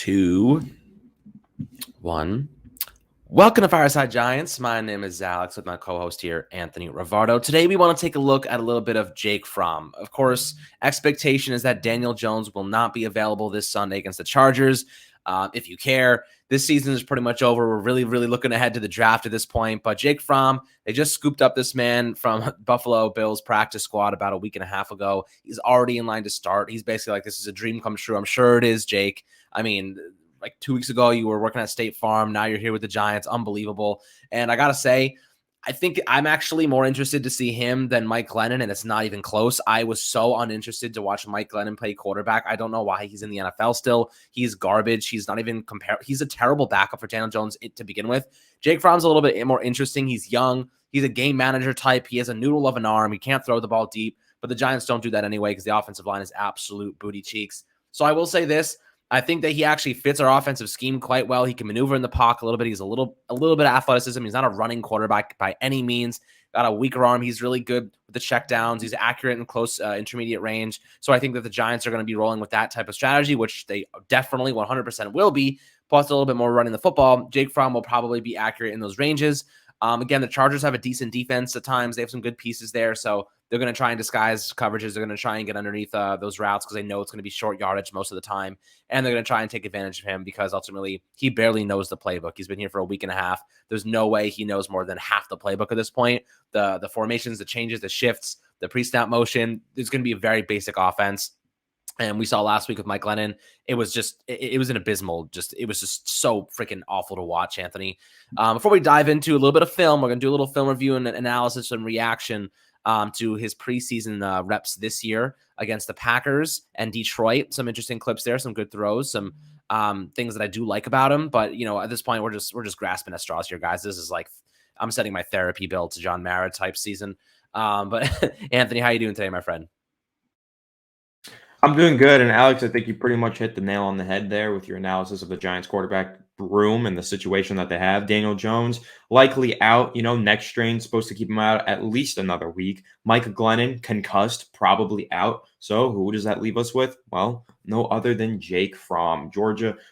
2, 1. Welcome to Fireside Giants. My name is Alex with my co-host here, Anthony Rivardo. Today we want to take a look at a little bit of Jake Fromm. Of course, expectation is that Daniel Jones will not be available this Sunday against the Chargers. If you care, this season is pretty much over. We're really looking ahead to the draft at this point. But Jake Fromm, they just scooped up this man from Buffalo Bills practice squad about a week and a half ago. He's already in line to start. He's basically like, this is a dream come true. I'm sure it is, Jake. I mean, like 2 weeks ago, you were working at State Farm. Now you're here with the Giants. Unbelievable. And I got to say, I think I'm actually more interested to see him than Mike Glennon, and it's not even close. I was so uninterested to watch Mike Glennon play quarterback. I don't know why he's in the NFL still. He's garbage. He's not even He's a terrible backup for Daniel Jones to begin with. Jake Fromm's a little bit more interesting. He's young. He's a game manager type. He has a noodle of an arm. He can't throw the ball deep, but the Giants don't do that anyway because the offensive line is absolute booty cheeks. So I will say this. I think that he actually fits our offensive scheme quite well. He can maneuver in the pocket a little bit. He's a little bit of athleticism. He's not a running quarterback by any means. Got a weaker arm. He's really good with the checkdowns. He's accurate in close intermediate range. So I think that the Giants are going to be rolling with that type of strategy, which they definitely 100% will be. Plus a little bit more running the football. Jake Fromm will probably be accurate in those ranges. Again, the Chargers have a decent defense at times. They have some good pieces there. So they're going to try and disguise coverages. They're going to try and get underneath those routes because they know it's going to be short yardage most of the time. And they're going to try and take advantage of him because ultimately he barely knows the playbook. He's been here for a week and a half. There's no way he knows more than half the playbook at this point. The formations, the changes, the shifts, the pre-snap motion. It's going to be a very basic offense. And we saw last week with Mike Glennon, it was an abysmal, it was just so freaking awful to watch, Anthony. Before we dive into a little bit of film, we're going to do a little film review and analysis and reaction to his preseason reps this year against the Packers and Detroit. Some interesting clips there, some good throws, some things that I do like about him. But, at this point, we're just grasping at straws here, guys. This is like I'm setting my therapy bill to John Mara type season. But Anthony, how you doing today, my friend? I'm doing good. And Alex, I think you pretty much hit the nail on the head there with your analysis of the Giants quarterback room and the situation that they have. Daniel Jones likely out, neck strain, supposed to keep him out at least another week. Mike Glennon concussed, probably out. So who does that leave us with? Well, no other than Jake Fromm,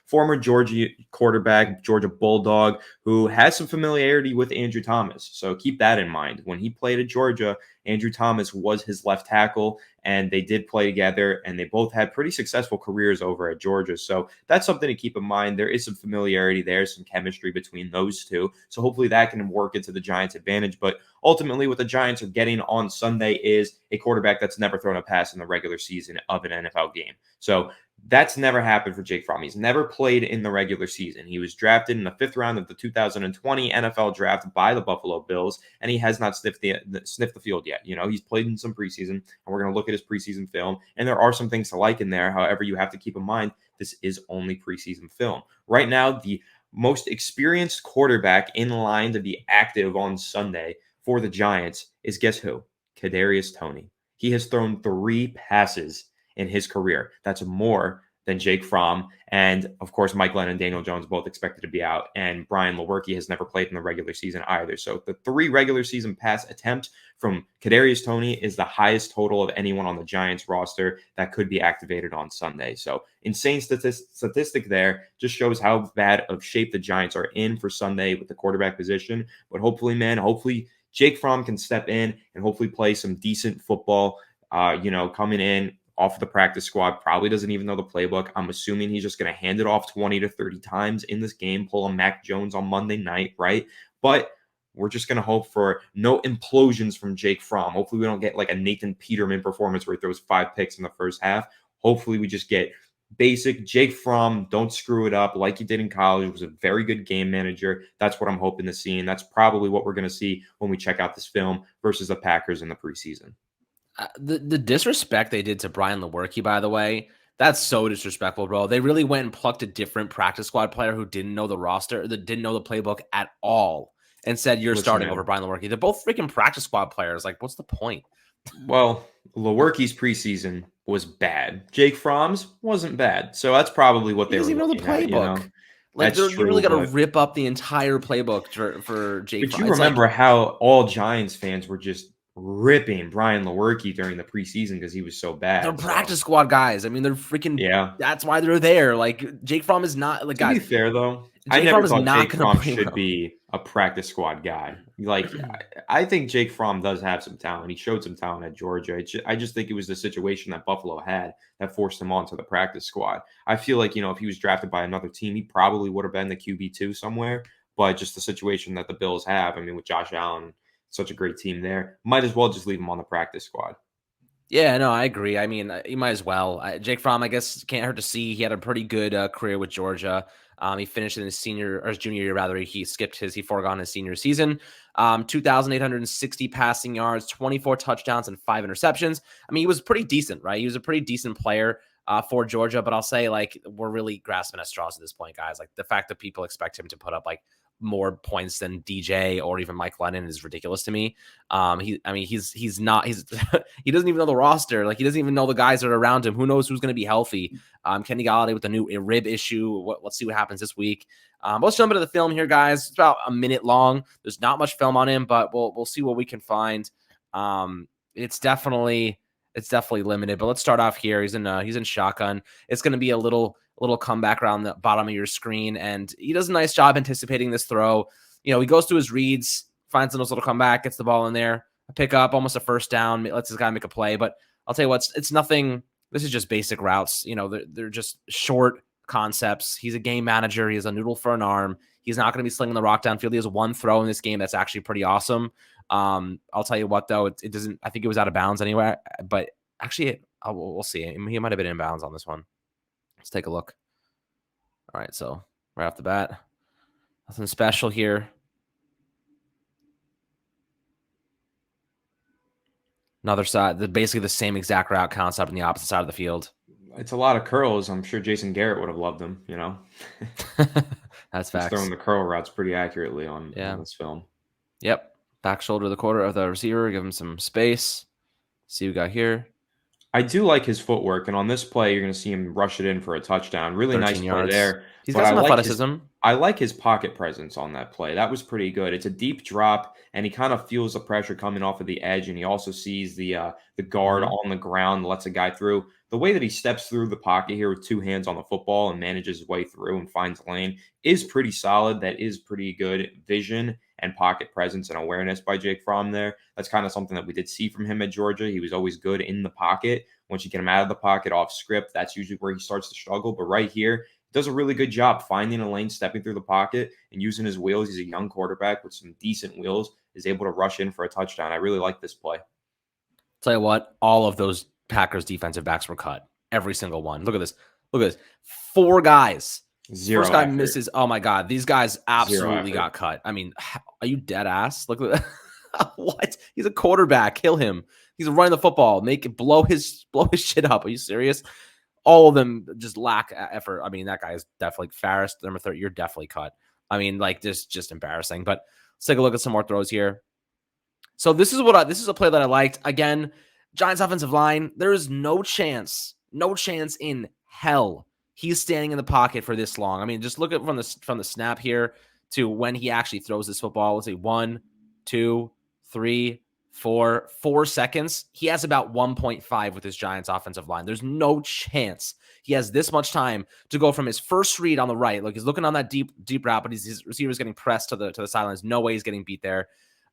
former Georgia quarterback, Georgia Bulldog, who has some familiarity with Andrew Thomas. So keep that in mind. When he played at Georgia, Andrew Thomas was his left tackle, and they did play together, and they both had pretty successful careers over at Georgia. So that's something to keep in mind. There is some familiarity there, some chemistry between those two. So hopefully that can work into the Giants' advantage. But ultimately, what the Giants are getting on Sunday is a quarterback that's never thrown a pass in the regular season of an NFL game. So that's never happened for Jake Fromm. He's never played in the regular season. He was drafted in the 5th round of the 2020 NFL draft by the Buffalo Bills, and he has not sniffed the field yet. He's played in some preseason, and we're going to look at his preseason film, and there are some things to like in there. However, you have to keep in mind this is only preseason film. Right now, the most experienced quarterback in line to be active on Sunday for the Giants is, guess who? Kadarius Toney. He has thrown 3 passes in his career. That's more than Jake Fromm. And of course, Mike Glennon and Daniel Jones both expected to be out. And Brian Lewerke has never played in the regular season either. So the 3 regular season pass attempts from Kadarius Toney is the highest total of anyone on the Giants roster that could be activated on Sunday. So insane statistic there. Just shows how bad of shape the Giants are in for Sunday with the quarterback position. But hopefully Jake Fromm can step in and hopefully play some decent football, coming in off of the practice squad, probably doesn't even know the playbook. I'm assuming he's just going to hand it off 20 to 30 times in this game, pull a Mac Jones on Monday night, right? But we're just going to hope for no implosions from Jake Fromm. Hopefully we don't get like a Nathan Peterman performance where he throws 5 picks in the first half. Hopefully we just get basic Jake Fromm, don't screw it up like he did in college. He was a very good game manager. That's what I'm hoping to see, and that's probably what we're going to see when we check out this film versus the Packers in the preseason. The disrespect they did to Brian Lewerke, by the way, that's so disrespectful, bro. They really went and plucked a different practice squad player who didn't know the roster, that didn't know the playbook at all, and said you're starting over Brian Lewerke. They're both freaking practice squad players. Like, what's the point? Well, Lewerke's preseason was bad. Jake Fromm's wasn't bad. So that's probably what they were looking at. He doesn't even know the playbook. Like, you really got to rip up the entire playbook for Jake Fromm. But you remember how all Giants fans were just ripping Brian Lewerke during the preseason because he was so They're bad. So practice squad guys. I mean, they're freaking. yeah. That's why they're there. Like Jake Fromm is not like To be guys. fair, though, I Jake never Fromm is thought not Jake going to Fromm play should well. be a practice squad guy. Like, I think Jake Fromm does have some talent. He showed some talent at Georgia. I just think it was the situation that Buffalo had that forced him onto the practice squad. I feel like, if he was drafted by another team, he probably would have been the QB2 somewhere. But just the situation that the Bills have, I mean, with Josh Allen, such a great team there, might as well just leave him on the practice squad. Yeah, no, I agree. I mean, you might as well. Jake Fromm, I guess, can't hurt to see. He had a pretty good career with Georgia. He finished in his senior or his junior year, rather. He foregone his senior season. 2,860 passing yards, 24 touchdowns, and 5 interceptions. I mean, he was pretty decent, right? He was a pretty decent player for Georgia, but I'll say, like, we're really grasping at straws at this point, guys. Like, the fact that people expect him to put up, like, more points than DJ or even Mike Lennon is ridiculous to me. He's not, he doesn't even know the roster. Like, he doesn't even know the guys that are around him. Who knows who's going to be healthy? Kenny Galladay with the new rib issue. Let's see what happens this week. Let's jump into the film here, guys. It's about a minute long. There's not much film on him, but we'll see what we can find. It's definitely limited, but let's start off here. He's in shotgun. It's going to be a little comeback around the bottom of your screen, and he does a nice job anticipating this throw. He goes through his reads, finds a nice little comeback, gets the ball in there, a pickup, almost a first down, lets this guy make a play. But I'll tell you what, it's nothing. This is just basic routes. They're just short concepts. He's a game manager. He has a noodle for an arm. He's not going to be slinging the rock downfield. He has one throw in this game that's actually pretty awesome. I'll tell you what, though, it doesn't. I think it was out of bounds anyway. But actually, we'll see. He might have been in bounds on this one. Let's take a look. All right, so right off the bat, nothing special here. Another side, basically the same exact route concept on the opposite side of the field. It's a lot of curls. I'm sure Jason Garrett would have loved them, That's He's facts. throwing the curl routes pretty accurately on this film. Yep. Back shoulder of the quarter of the receiver. Give him some space. See what we got here. I do like his footwork, and on this play, you're going to see him rush it in for a touchdown. Really nice 13 play yards. there. He's But got some athleticism. I like his pocket presence on that play. That was pretty good. It's a deep drop, and he kind of feels the pressure coming off of the edge, and he also sees the guard on the ground, lets a guy through. The way that he steps through the pocket here with two hands on the football and manages his way through and finds a lane is pretty solid. That is pretty good vision and pocket presence and awareness by Jake Fromm there. That's kind of something that we did see from him at Georgia. He was always good in the pocket. Once you get him out of the pocket off script, that's usually where he starts to struggle. But right here, he does a really good job finding a lane, stepping through the pocket, and using his wheels. He's a young quarterback with some decent wheels, is able to rush in for a touchdown. I really like this play. Tell you what, all of those Packers defensive backs were cut. Every single one. Look at this. 4 guys. Zero First guy effort. misses. Oh my God. These guys absolutely got cut. I mean, are you dead ass? Look at that. What? He's a quarterback. Kill him. He's running the football. Make it blow his shit up. Are you serious? All of them just lack effort. I mean, that guy is definitely Farris, number 30. You're definitely cut. I mean, like, this just embarrassing. But let's take a look at some more throws here. So this is a play that I liked. Again, Giants offensive line. There is no chance in hell he's standing in the pocket for this long. I mean, just look at from the snap here to when he actually throws this football. Let's say 1, 2, 3, 4 seconds. He has about 1.5 with his Giants offensive line. There's no chance he has this much time to go from his first read on the right. Look, he's looking on that deep route, but his receiver's getting pressed to the sidelines. No way he's getting beat there.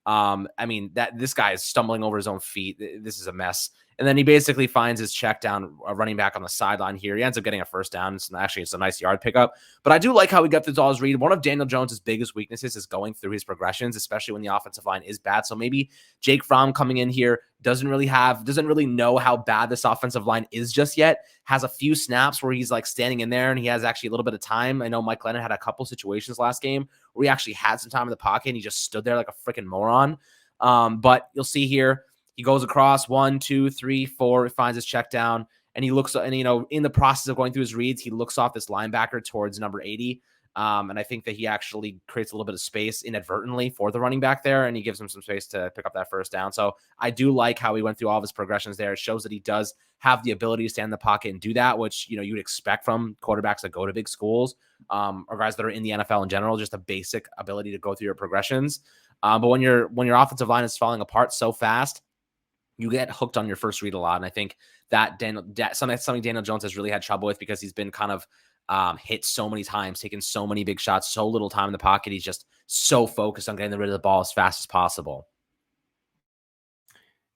I mean, that this guy is stumbling over his own feet. This is a mess. And then he basically finds his check down running back on the sideline here. He ends up getting a first down. It's a nice yard pickup. But I do like how he got through all his read. One of Daniel Jones' biggest weaknesses is going through his progressions, especially when the offensive line is bad. So maybe Jake Fromm coming in here doesn't really know how bad this offensive line is just yet. Has a few snaps where he's like standing in there and he has actually a little bit of time. I know Mike Lennon had a couple situations last game where he actually had some time in the pocket and he just stood there like a freaking moron. But you'll see here, he goes across 1, 2, 3, 4, he finds his check down, and he looks, and in the process of going through his reads, he looks off this linebacker towards number 80. And I think that he actually creates a little bit of space inadvertently for the running back there, and he gives him some space to pick up that first down. So I do like how he went through all of his progressions there. It shows that he does have the ability to stand in the pocket and do that, which, you'd expect from quarterbacks that go to big schools, or guys that are in the NFL in general, just a basic ability to go through your progressions. But when your offensive line is falling apart so fast, you get hooked on your first read a lot. And I think that something Daniel Jones has really had trouble with because he's been kind of hit so many times, taken so many big shots, so little time in the pocket. He's just so focused on getting rid of the ball as fast as possible.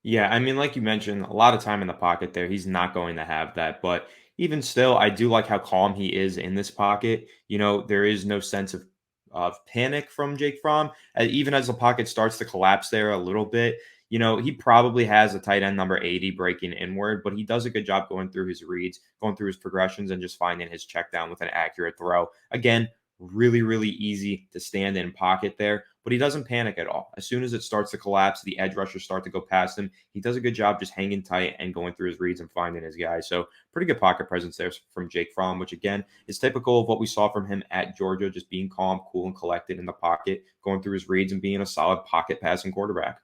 Yeah, I mean, like you mentioned, a lot of time in the pocket there. He's not going to have that. But even still, I do like how calm he is in this pocket. There is no sense of panic from Jake Fromm. Even as the pocket starts to collapse there a little bit, he probably has a tight end number 80 breaking inward, but he does a good job going through his reads, going through his progressions, and just finding his check down with an accurate throw. Again, really, really easy to stand in pocket there, but he doesn't panic at all. As soon as it starts to collapse, the edge rushers start to go past him. He does a good job just hanging tight and going through his reads and finding his guys. So pretty good pocket presence there from Jake Fromm, which again is typical of what we saw from him at Georgia, just being calm, cool, and collected in the pocket, going through his reads and being a solid pocket passing quarterback.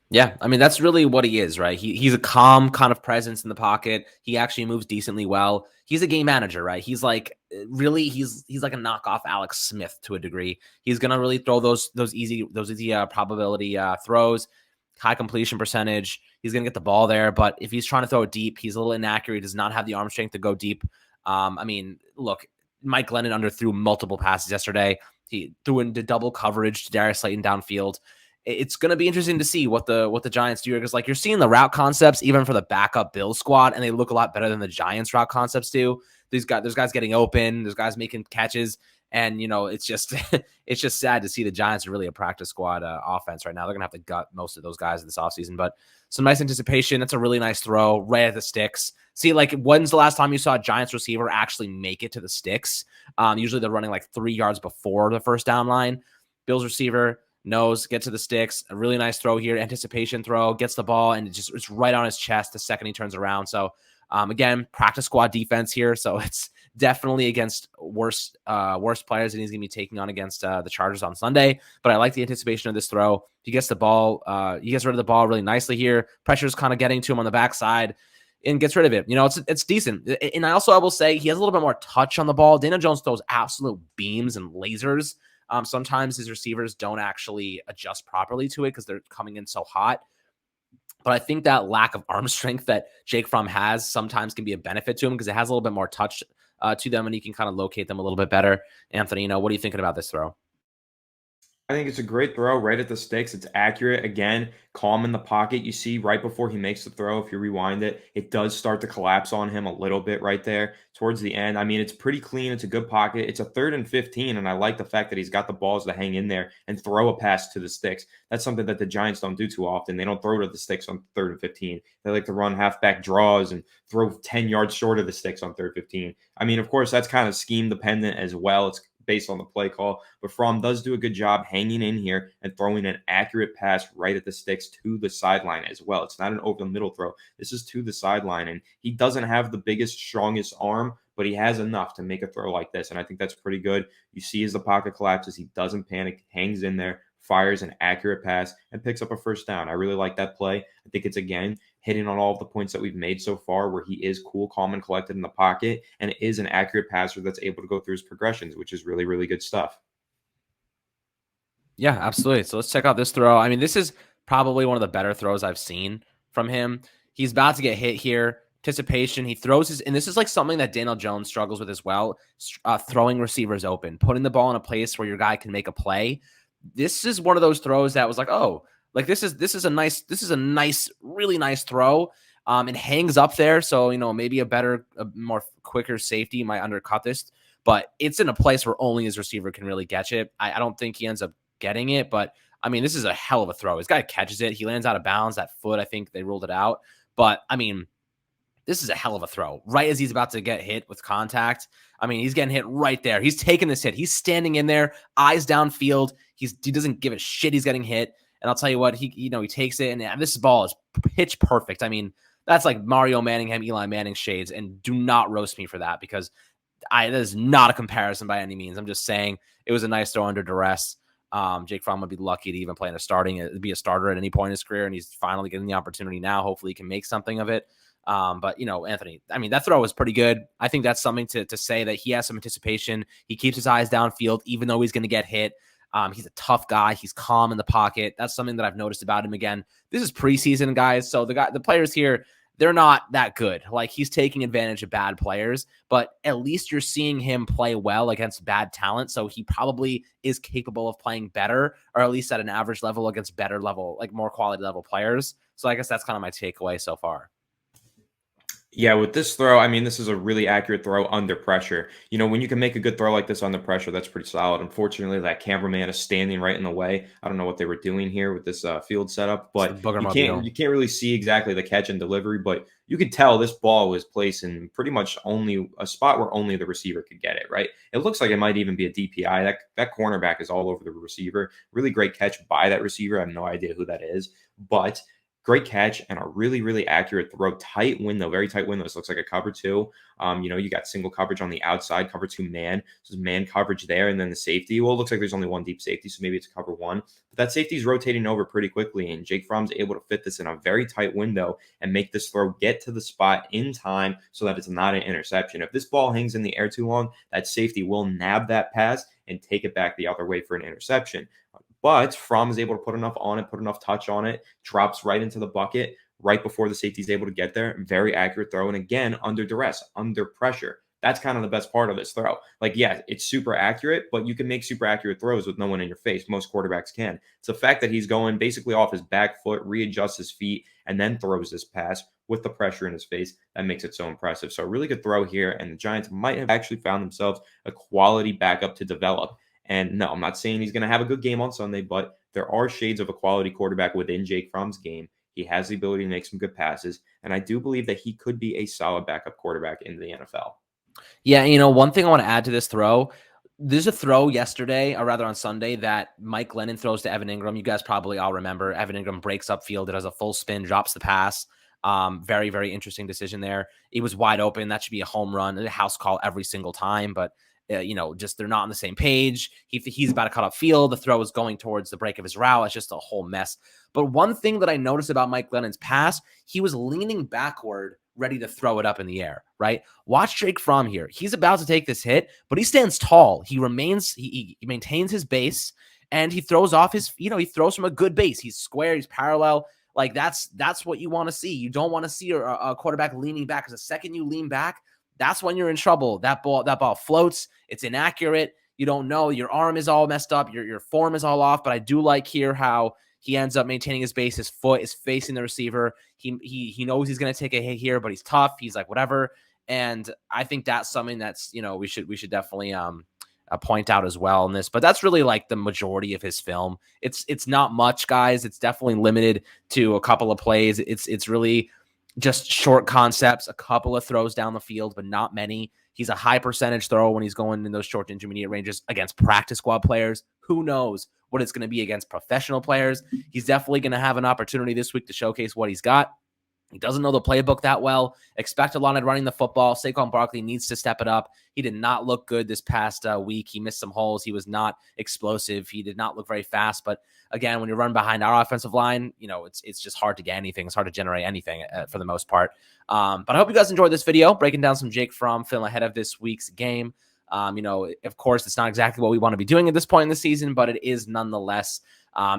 Yeah, I mean, that's really what he is, right? He's a calm kind of presence in the pocket. He actually moves decently well. He's a game manager, right? He's like really he's like a knockoff Alex Smith to a degree. He's gonna really throw those easy probability throws, high completion percentage. He's gonna get the ball there, but if he's trying to throw it deep, he's a little inaccurate. He does not have the arm strength to go deep. I mean, look, Mike Glennon underthrew multiple passes yesterday. He threw into double coverage to Darius Slayton downfield. It's going to be interesting to see what the Giants do here, because like you're seeing the route concepts even for the backup Bills squad, and they look a lot better than the Giants route concepts do. There's guys getting open, there's guys making catches, and it's just it's just sad to see the Giants are really a practice squad offense right now. They're gonna have to gut most of those guys this offseason, but some nice anticipation. That's a really nice throw right at the sticks. See, like, when's the last time you saw a Giants receiver actually make it to the sticks? Usually they're running like 3 yards before the first down line. Bills receiver knows, get to the sticks, a really nice throw here, anticipation throw, gets the ball, and it's right on his chest the second he turns around. So again, practice squad defense here, so it's definitely against worse players than he's going to be taking on against the Chargers on Sunday. But I like the anticipation of this throw. He gets the ball, he gets rid of the ball really nicely here. Pressure's kind of getting to him on the backside and gets rid of it. It's decent. And I will say he has a little bit more touch on the ball. Daniel Jones throws absolute beams and lasers. Sometimes his receivers don't actually adjust properly to it because they're coming in so hot. But I think that lack of arm strength that Jake Fromm has sometimes can be a benefit to him because it has a little bit more touch to them, and he can kind of locate them a little bit better. Anthony, what are you thinking about this throw? I think it's a great throw right at the sticks. It's accurate. Again, calm in the pocket. You see right before he makes the throw, if you rewind it, it does start to collapse on him a little bit right there towards the end. I mean, it's pretty clean. It's a good pocket. It's a 3rd and 15, and I like the fact that he's got the balls to hang in there and throw a pass to the sticks. That's something that the Giants don't do too often. They don't throw to the sticks on 3rd and 15. They like to run halfback draws and throw 10 yards short of the sticks on 3rd and 15. I mean, of course, that's kind of scheme dependent as well. It's based on the play call. But Fromm does do a good job hanging in here and throwing an accurate pass right at the sticks to the sideline as well. It's not an over the middle throw. This is to the sideline. And he doesn't have the biggest, strongest arm, but he has enough to make a throw like this. And I think that's pretty good. You see as the pocket collapses, he doesn't panic, hangs in there, fires an accurate pass, and picks up a first down. I really like that play. I think it's, again, hitting on all of the points that we've made so far, where he is cool, calm, and collected in the pocket, and is an accurate passer that's able to go through his progressions, which is really, really good stuff. Yeah, absolutely. So let's check out this throw. I mean, this is probably one of the better throws I've seen from him. He's about to get hit here. Anticipation. He throws his, and this is like something that Daniel Jones struggles with as well. Throwing receivers open, putting the ball in a place where your guy can make a play. This is one of those throws that was like, oh, like this is a nice, really nice throw. It hangs up there, so maybe a more quicker safety might undercut this, but it's in a place where only his receiver can really catch it. I don't think he ends up getting it, but I mean, this is a hell of a throw. This guy catches it. He lands out of bounds. That foot, I think they ruled it out. But I mean, this is a hell of a throw. Right as he's about to get hit with contact. I mean, he's getting hit right there. He's taking this hit. He's standing in there, eyes downfield. He doesn't give a shit he's getting hit. And I'll tell you what, he takes it, and this ball is pitch perfect. I mean, that's like Mario Manningham, Eli Manning shades, and do not roast me for that, because that is not a comparison by any means. I'm just saying it was a nice throw under duress. Jake Fromm would be lucky to even play in be a starter at any point in his career, and he's finally getting the opportunity now. Hopefully he can make something of it. But Anthony, I mean, that throw was pretty good. I think that's something to say that he has some anticipation. He keeps his eyes downfield, even though he's going to get hit. He's a tough guy. He's calm in the pocket. That's something that I've noticed about him. Again, this is preseason, guys. So the players here, they're not that good. Like, he's taking advantage of bad players, but at least you're seeing him play well against bad talent. So he probably is capable of playing better, or at least at an average level against better level, like more quality level players. So I guess that's kind of my takeaway so far. Yeah, with this throw, I mean, this is a really accurate throw under pressure. You know, when you can make a good throw like this under pressure, that's pretty solid. Unfortunately, that cameraman is standing right in the way. I don't know what they were doing here with this field setup, It's the but Booger you Mobile. can't really see exactly the catch and delivery, but you could tell this ball was placed in pretty much only a spot where only the receiver could get it, right? It looks like it might even be a DPI. That cornerback is all over the receiver. Really great catch by that receiver. I have no idea who that is, but great catch and a really, really accurate throw. Tight window, very tight window. This looks like a cover two. You know, you got single coverage on the outside, cover two man. So there's man coverage there, and then the safety. Well, it looks like there's only one deep safety, so maybe it's cover one. But that safety is rotating over pretty quickly, and Jake Fromm's able to fit this in a very tight window and make this throw get to the spot in time so that it's not an interception. If this ball hangs in the air too long, that safety will nab that pass and take it back the other way for an interception. But Fromm is able to put enough on it, put enough touch on it, drops right into the bucket right before the safety is able to get there. Very accurate throw. And again, under duress, under pressure. That's kind of the best part of this throw. Like, yeah, it's super accurate, but you can make super accurate throws with no one in your face. Most quarterbacks can. It's the fact that he's going basically off his back foot, readjusts his feet, and then throws this pass with the pressure in his face that makes it so impressive. So a really good throw here, and the Giants might have actually found themselves a quality backup to develop. And no, I'm not saying he's going to have a good game on Sunday, but there are shades of a quality quarterback within Jake Fromm's game. He has the ability to make some good passes, and I do believe that he could be a solid backup quarterback in the NFL. Yeah, one thing I want to add to this throw, there's a throw yesterday, or rather on Sunday, that Mike Glennon throws to Evan Ingram. You guys probably all remember. Evan Ingram breaks upfield. It has a full spin, drops the pass. Very, very interesting decision there. It was wide open. That should be a home run, a house call every single time, but just they're not on the same page. He's about to cut up field. The throw is going towards the break of his route. It's just a whole mess. But one thing that I noticed about Mike Glennon's pass, he was leaning backward, ready to throw it up in the air, right? Watch Jake Fromm here. He's about to take this hit, but he stands tall. He maintains his base, and he throws off his, he throws from a good base. He's square, he's parallel. Like, that's what you want to see. You don't want to see a quarterback leaning back, because the second you lean back, that's when you're in trouble. That ball floats. It's inaccurate. You don't know. Your arm is all messed up. Your form is all off. But I do like here how he ends up maintaining his base. His foot is facing the receiver. He knows he's going to take a hit here, but he's tough. He's like, whatever. And I think that's something that's, we should definitely point out as well in this. But that's really like the majority of his film. It's not much, guys. It's definitely limited to a couple of plays. It's really just short concepts, a couple of throws down the field, but not many. He's a high percentage thrower when he's going in those short to intermediate ranges against practice squad players. Who knows what it's going to be against professional players? He's definitely going to have an opportunity this week to showcase what he's got. He doesn't know the playbook that well. Expect a lot of running the football. Saquon Barkley needs to step it up. He did not look good this past week. He missed some holes. He was not explosive. He did not look very fast. But again, when you run behind our offensive line, it's just hard to get anything. It's hard to generate anything for the most part. But I hope you guys enjoyed this video, breaking down some Jake Fromm film ahead of this week's game. Of course, it's not exactly what we want to be doing at this point in the season, but it is nonetheless.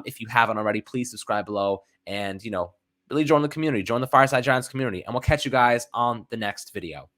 If you haven't already, please subscribe below and, really join the community, join the Fireside Giants community, and we'll catch you guys on the next video.